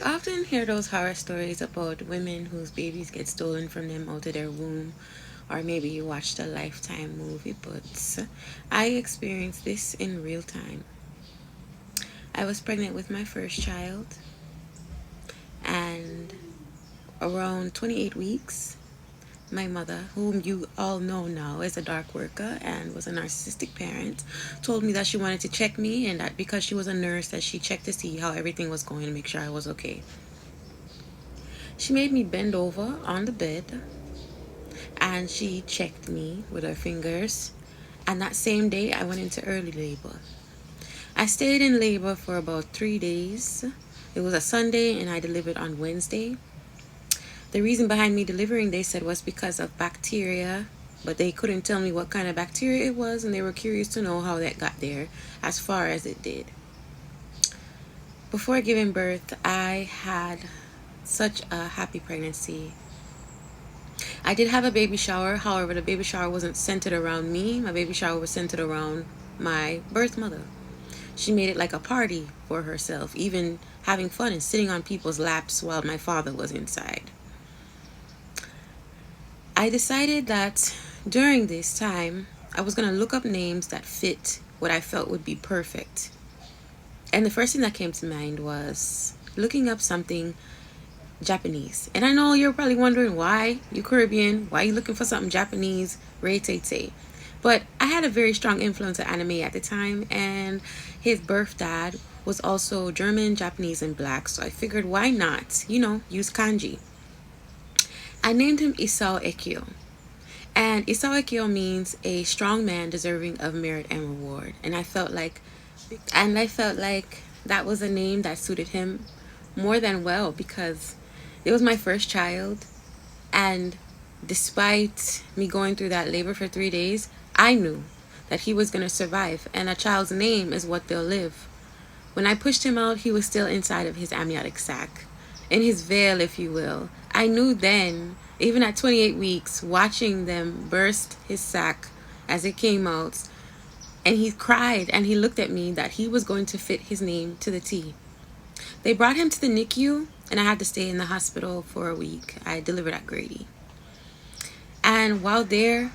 I often hear those horror stories about women whose babies get stolen from them out of their womb, or maybe you watched a Lifetime movie, but I experienced this in real time. I was pregnant with my first child, and around 28 weeks, my mother, whom you all know now as a dark worker and was a narcissistic parent, told me that she wanted to check me and that because she was a nurse that she checked to see how everything was going to make sure I was okay. She made me bend over on the bed and she checked me with her fingers. And that same day, I went into early labor. I stayed in labor for about 3 days. It was a Sunday and I delivered on Wednesday. The reason behind me delivering, they said, was because of bacteria, but they couldn't tell me what kind of bacteria it was, and they were curious to know how that got there as far as it did. Before giving birth, I had such a happy pregnancy. I did have a baby shower. However, the baby shower wasn't centered around me. My baby shower was centered around my birth mother. She made it like a party for herself, even having fun and sitting on people's laps while my father was inside. I decided that during this time, I was going to look up names that fit what I felt would be perfect. And the first thing that came to mind was looking up something Japanese. And I know you're probably wondering why you Caribbean, why you looking for something Japanese, Ray Tay. But I had a very strong influence of anime at the time, and his birth dad was also German, Japanese, and black. So I figured why not, use kanji. I named him Isao Ekio. And Isao Ekio means a strong man deserving of merit and reward. And I felt like that was a name that suited him more than well because it was my first child, and despite me going through that labor for 3 days, I knew that he was going to survive, and a child's name is what they'll live. When I pushed him out, he was still inside of his amniotic sac, in his veil, if you will. I knew then, even at 28 weeks, watching them burst his sac as it came out, and he cried and he looked at me, that he was going to fit his name to the T. They brought him to the NICU, and I had to stay in the hospital for a week. I delivered at Grady. And while there,